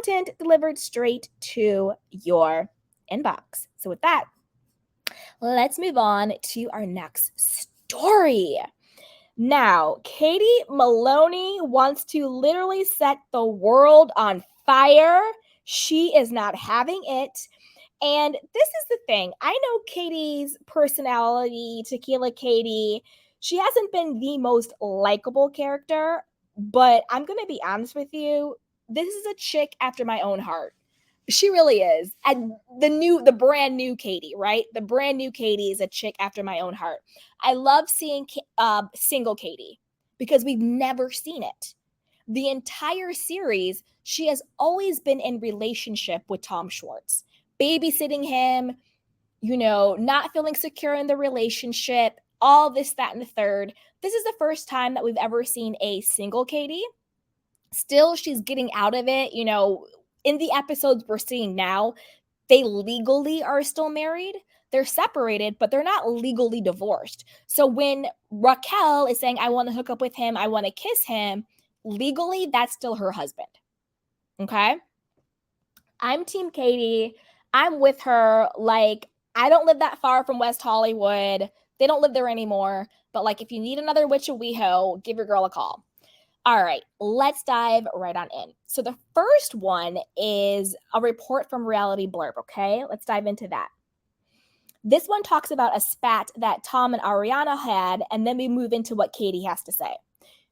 content delivered straight to your inbox. So with that, let's move on to our next story. Now, Katie Maloney wants to literally set the world on fire. She is not having it. And this is the thing. I know Katie's personality, Tequila Katie. She hasn't been the most likable character, but I'm going to be honest with you. This is a chick after my own heart. She really is. And the brand new Katie, right? The brand new Katie is a chick after my own heart. I love seeing single Katie because we've never seen it. The entire series, she has always been in relationship with Tom Schwartz, babysitting him, not feeling secure in the relationship, all this, that, and the third. This is the first time that we've ever seen a single Katie. Still, she's getting out of it, in the episodes we're seeing now, they legally are still married. They're separated, but they're not legally divorced. So when Raquel is saying, I want to hook up with him, I want to kiss him, legally, that's still her husband. Okay? I'm Team Katie. I'm with her. Like, I don't live that far from West Hollywood. They don't live there anymore. But, like, if you need another Witch of WeHo, give your girl a call. All right, let's dive right on in. So the first one is a report from Reality Blurb, okay? Let's dive into that. This one talks about a spat that Tom and Ariana had, and then we move into what Katie has to say.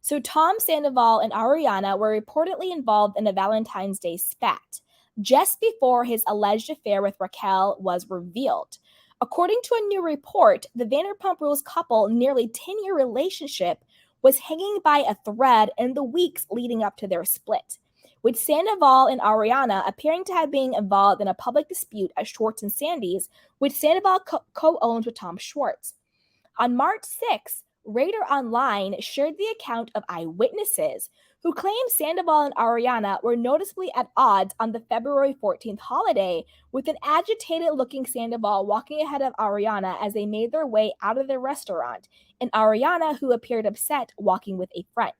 So Tom Sandoval and Ariana were reportedly involved in a Valentine's Day spat just before his alleged affair with Raquel was revealed. According to a new report, the Vanderpump Rules couple nearly 10-year relationship was hanging by a thread in the weeks leading up to their split, with Sandoval and Ariana appearing to have been involved in a public dispute at Schwartz and Sandy's, which Sandoval co-owns with Tom Schwartz. On March 6th, Radar Online shared the account of eyewitnesses who claimed Sandoval and Ariana were noticeably at odds on the February 14th holiday, with an agitated-looking Sandoval walking ahead of Ariana as they made their way out of the restaurant, and Ariana, who appeared upset, walking with a friend.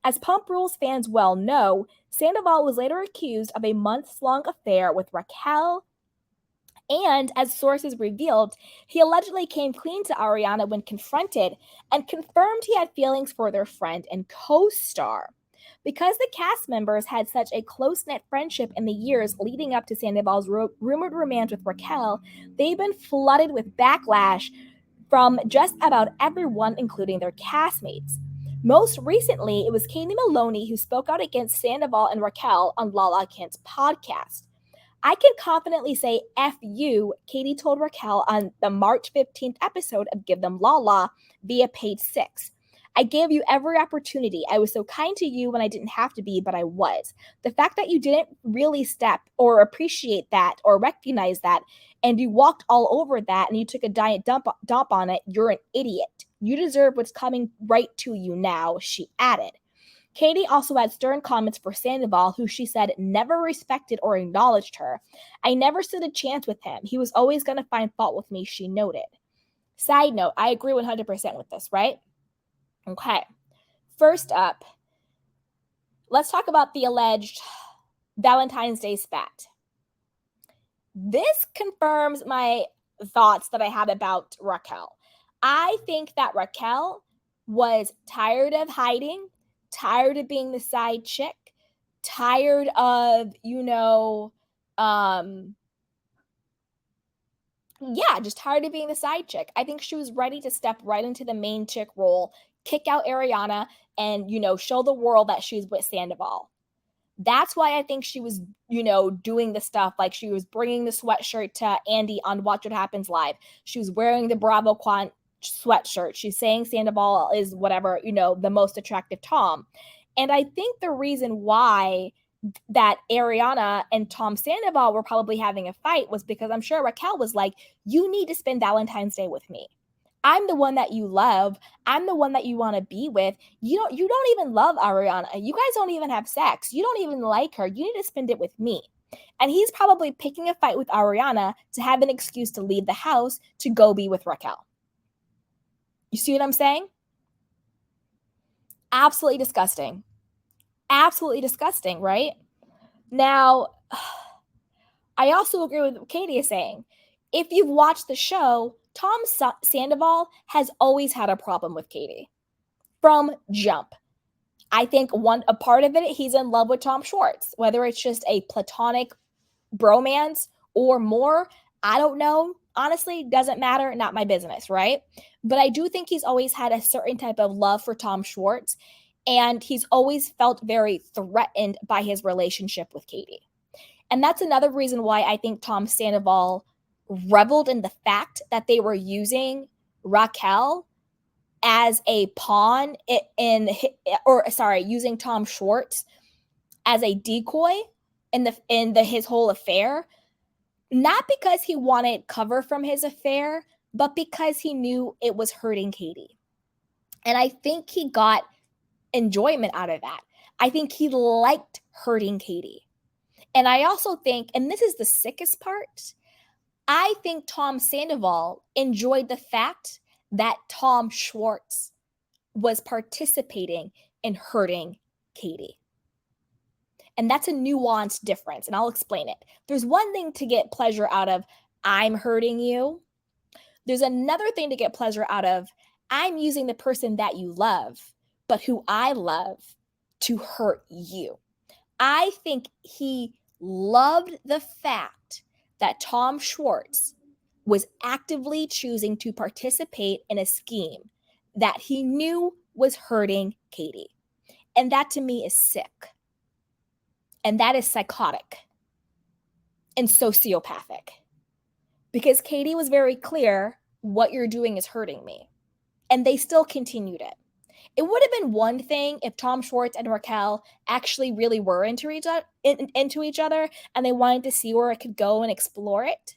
As Pump Rules fans well know, Sandoval was later accused of a months-long affair with Raquel, and as sources revealed, he allegedly came clean to Ariana when confronted and confirmed he had feelings for their friend and co-star. Because the cast members had such a close-knit friendship in the years leading up to Sandoval's rumored romance with Raquel, they've been flooded with backlash from just about everyone, including their castmates. Most recently, it was Katie Maloney who spoke out against Sandoval and Raquel on Lala Kent's podcast. I can confidently say F you, Katie told Raquel on the March 15th episode of Give Them Lala via page 6. I gave you every opportunity. I was so kind to you when I didn't have to be, but I was. The fact that you didn't really step or appreciate that or recognize that, and you walked all over that and you took a giant dump on it, you're an idiot. You deserve what's coming right to you now, she added. Katie also had stern comments for Sandoval, who she said never respected or acknowledged her. I never stood a chance with him. He was always going to find fault with me, she noted. Side note, I agree 100% with this, right? Okay. First up, let's talk about the alleged Valentine's Day spat. This confirms my thoughts that I had about Raquel. I think that Raquel was tired of hiding, tired of being the side chick, tired of, just tired of being the side chick. I think she was ready to step right into the main chick role, kick out Ariana, and, show the world that she's with Sandoval. That's why I think she was, doing the stuff. Like, she was bringing the sweatshirt to Andy on Watch What Happens Live. She was wearing the Bravo Quant sweatshirt. She's saying Sandoval is whatever, the most attractive Tom. And I think the reason why that Ariana and Tom Sandoval were probably having a fight was because I'm sure Raquel was like, you need to spend Valentine's Day with me. I'm the one that you love. I'm the one that you want to be with. You don't even love Ariana. You guys don't even have sex. You don't even like her. You need to spend it with me. And he's probably picking a fight with Ariana to have an excuse to leave the house to go be with Raquel. You see what I'm saying? Absolutely disgusting. Absolutely disgusting, right? Now, I also agree with what Katie is saying. If you've watched the show, Tom Sandoval has always had a problem with Katie from jump. I think a part of it, he's in love with Tom Schwartz, whether it's just a platonic bromance or more, I don't know. Honestly, doesn't matter, not my business, right? But I do think he's always had a certain type of love for Tom Schwartz, and he's always felt very threatened by his relationship with Katie. And that's another reason why I think Tom Sandoval reveled in the fact that they were using Raquel as a pawn using Tom Schwartz as a decoy in his whole affair, not because he wanted cover from his affair, but because he knew it was hurting Katie. And I think he got enjoyment out of that. I think he liked hurting Katie. And I also think, and this is the sickest part, I think Tom Sandoval enjoyed the fact that Tom Schwartz was participating in hurting Katie. And that's a nuanced difference, and I'll explain it. There's one thing to get pleasure out of, I'm hurting you. There's another thing to get pleasure out of, I'm using the person that you love, but who I love, to hurt you. I think he loved the fact that Tom Schwartz was actively choosing to participate in a scheme that he knew was hurting Katie. And that to me is sick. And that is psychotic and sociopathic. Because Katie was very clear, what you're doing is hurting me. And they still continued it. It would have been one thing if Tom Schwartz and Raquel actually really were into each other and they wanted to see where it could go and explore it.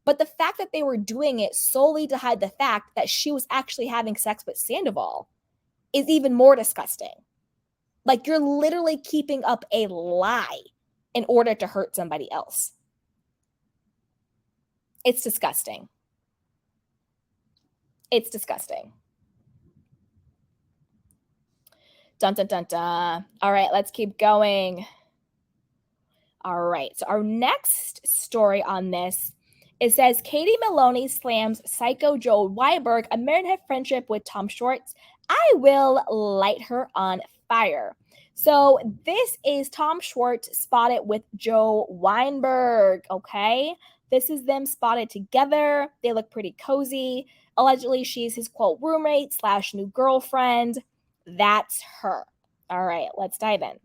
But the fact that they were doing it solely to hide the fact that she was actually having sex with Sandoval is even more disgusting. Like, you're literally keeping up a lie in order to hurt somebody else. It's disgusting. It's disgusting. Dun, dun, dun, dun. All right, let's keep going. All right, so our next story on this, it says, Katie Maloney slams psycho Jo Wenberg, a married friendship with Tom Schwartz. I will light her on fire. So this is Tom Schwartz spotted with Jo Wenberg, okay? This is them spotted together. They look pretty cozy. Allegedly, she's his, quote, roommate / new girlfriend. That's her. All right, let's dive in.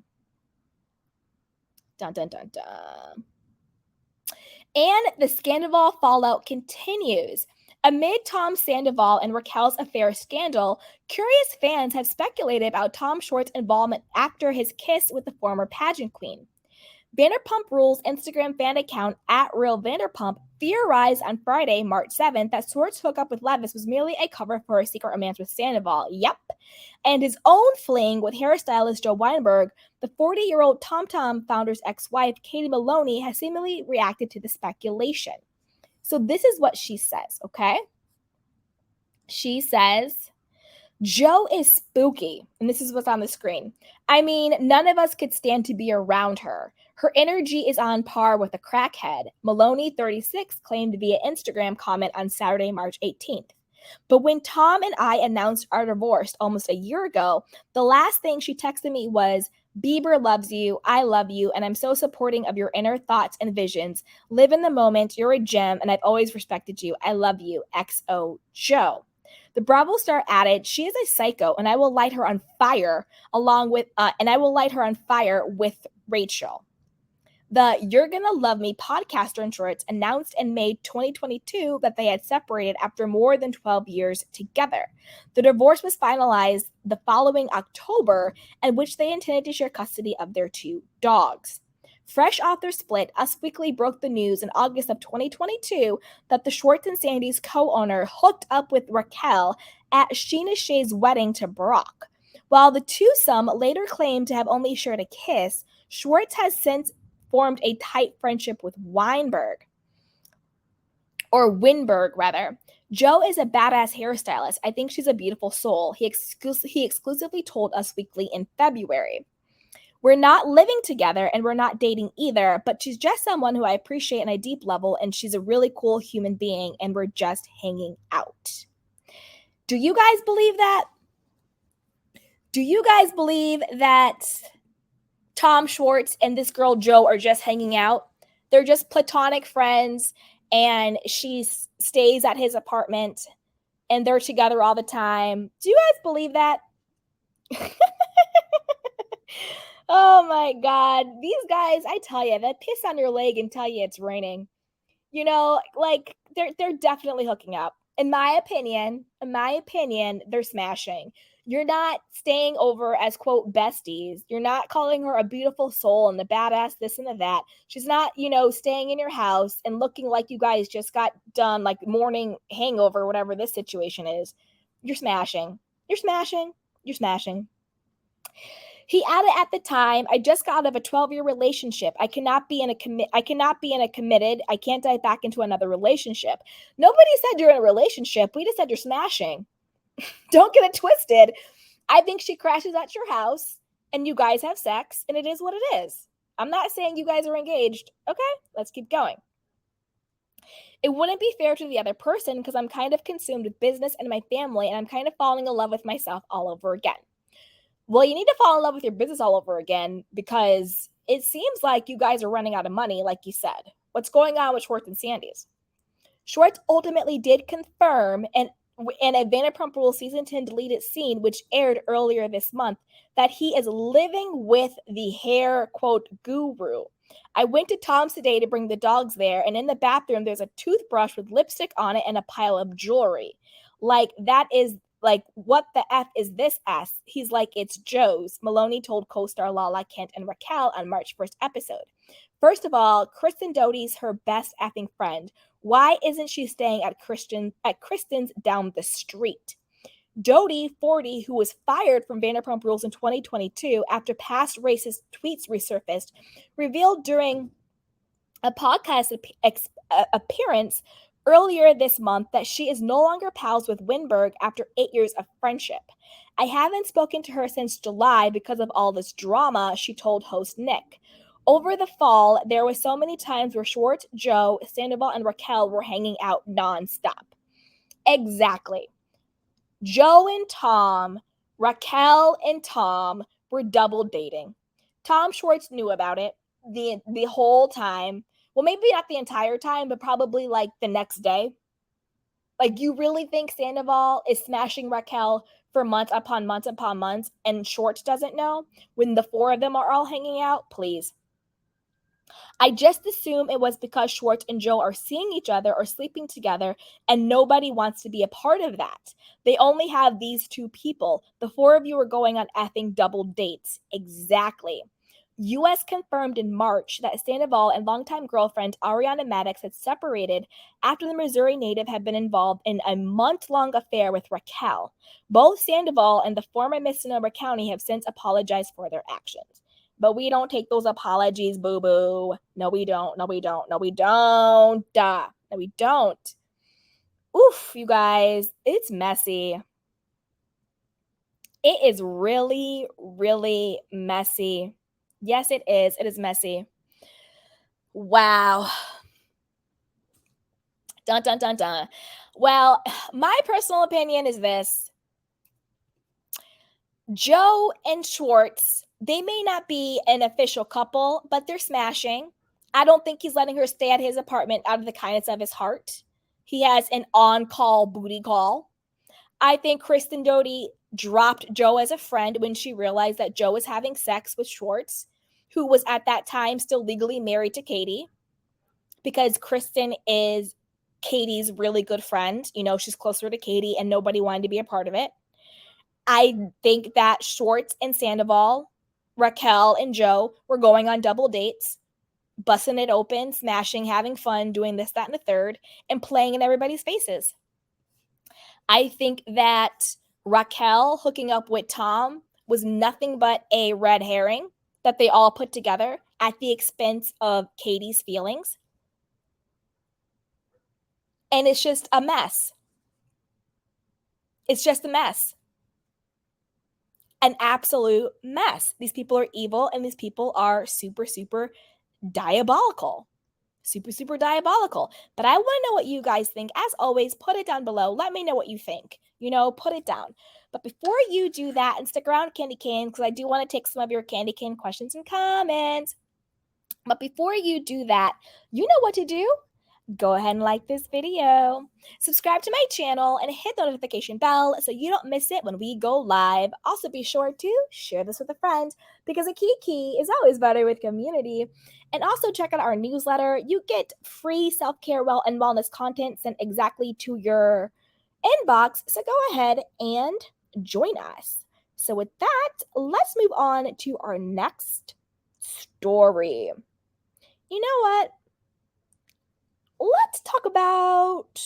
Dun, dun, dun, dun. And the Sandoval fallout continues. Amid Tom Sandoval and Raquel's affair scandal, curious fans have speculated about Tom Schwartz's involvement after his kiss with the former pageant queen. Vanderpump Rules Instagram fan account @RealVanderpump theorized on Friday, March 7th, that Schwartz's hookup with Levis was merely a cover for a secret romance with Sandoval. Yep. And his own fling with hairstylist Jo Wenberg, the 40-year-old TomTom founder's ex-wife, Katie Maloney, has seemingly reacted to the speculation. So this is what she says, okay? She says, Jo is spooky, and this is what's on the screen. I mean, none of us could stand to be around her. Her energy is on par with a crackhead, Maloney, 36, claimed via Instagram comment on Saturday, March 18th. But when Tom and I announced our divorce almost a year ago, the last thing she texted me was, Bieber loves you, I love you, and I'm so supporting of your inner thoughts and visions. Live in the moment, you're a gem, and I've always respected you. I love you, XO Jo. The Bravo star added, she is a psycho, and I will light her on fire with Rachel. The You're Gonna Love Me podcaster and Schwartz announced in May 2022 that they had separated after more than 12 years together. The divorce was finalized the following October, in which they intended to share custody of their 2 dogs. Fresh off their split, Us Weekly broke the news in August of 2022 that the Schwartz and Sandy's co-owner hooked up with Raquel at Sheena Shea's wedding to Brock. While the twosome later claimed to have only shared a kiss, Schwartz has since formed a tight friendship with Wenberg. Jo is a badass hairstylist. I think she's a beautiful soul. He exclusively told Us Weekly in February. We're not living together and we're not dating either, but she's just someone who I appreciate on a deep level, and she's a really cool human being, and we're just hanging out. Do you guys believe that? Do you guys believe that Tom Schwartz and this girl Jo are just hanging out? They're just platonic friends, and she stays at his apartment, and they're together all the time. Do you guys believe that? Oh my God. These guys, I tell you, they piss on your leg and tell you it's raining. You know, like they're definitely hooking up. In my opinion, they're smashing. You're not staying over as quote besties. You're not calling her a beautiful soul and the badass this and the that. She's not, staying in your house and looking like you guys just got done like morning hangover, whatever this situation is. You're smashing. You're smashing. You're smashing. He added at the time, I just got out of a 12-year relationship. I cannot be in a committed. I can't dive back into another relationship. Nobody said you're in a relationship. We just said you're smashing. Don't get it twisted. I think she crashes at your house and you guys have sex and it is what it is. I'm not saying you guys are engaged. Okay, let's keep going. It wouldn't be fair to the other person because I'm kind of consumed with business and my family, and I'm kind of falling in love with myself all over again. Well, you need to fall in love with your business all over again because it seems like you guys are running out of money, like you said. What's going on with Schwartz and Sandy's? Schwartz ultimately did confirm in a Vanderpump Rules Season 10 deleted scene, which aired earlier this month, that he is living with the hair, quote, guru. I went to Tom's today to bring the dogs there, and in the bathroom, there's a toothbrush with lipstick on it and a pile of jewelry. Like, that is... Like, what the F is this ass? He's like, it's Joe's. Maloney told co-star Lala Kent and Raquel on March 1st episode. First of all, Kristen Doute's her best effing friend. Why isn't she staying at Kristen's down the street? Doute, 40, who was fired from Vanderpump Rules in 2022 after past racist tweets resurfaced, revealed during a podcast appearance earlier this month that she is no longer pals with Wenberg after 8 years of friendship. I haven't spoken to her since July because of all this drama, she told host Nick. Over the fall, there were so many times where Schwartz, Jo, Sandoval, and Raquel were hanging out nonstop. Exactly. Jo and Tom, Raquel and Tom were double dating. Tom Schwartz knew about it the whole time. Well, maybe not the entire time, but probably like the next day. Like, you really think Sandoval is smashing Raquel for months upon months upon months and Schwartz doesn't know when the four of them are all hanging out? Please. I just assume it was because Schwartz and Jo are seeing each other or sleeping together and nobody wants to be a part of that. They only have these two people. The four of you are going on effing double dates. Exactly. U.S. confirmed in March that Sandoval and longtime girlfriend Ariana Madix had separated after the Missouri native had been involved in a month-long affair with Raquel. Both Sandoval and the former Miss Sonoma County have since apologized for their actions. But we don't take those apologies, boo-boo. No, we don't. No, we don't. No, we don't. No, we don't. Oof, you guys. It's messy. It is really, really messy. Yes, it is. It is messy. Wow. Dun, dun, dun, dun. Well, my personal opinion is this. Jo and Schwartz, they may not be an official couple, but they're smashing. I don't think he's letting her stay at his apartment out of the kindness of his heart. He has an on-call booty call. I think Kristen Doute dropped Jo as a friend when she realized that Jo was having sex with Schwartz, who was at that time still legally married to Katie, because Kristen is Katie's really good friend. You know, she's closer to Katie and nobody wanted to be a part of it. I think that Schwartz and Sandoval, Raquel and Jo were going on double dates, busting it open, smashing, having fun, doing this, that, and the third, and playing in everybody's faces. I think that Raquel hooking up with Tom was nothing but a red herring that they all put together at the expense of Katie's feelings. And it's just a mess. It's just a mess. an absolute mess. These people are evil, and these people are super, super diabolical. Super, super diabolical. But I want to know what you guys think. As always, put it down below. Let me know what you think. Put it down. But before you do that, and stick around, Candy Cane, because I do want to take some of your Candy Cane questions and comments. But before you do that, you know what to do. Go ahead and like this video, subscribe to my channel, and hit the notification bell so you don't miss it when we go live. Also, be sure to share this with a friend, because a kiki is always better with community. And also check out our newsletter. You get free self-care, and wellness content sent exactly to your inbox. So go ahead and join us. So with that, let's move on to our next story. You know what? Let's talk about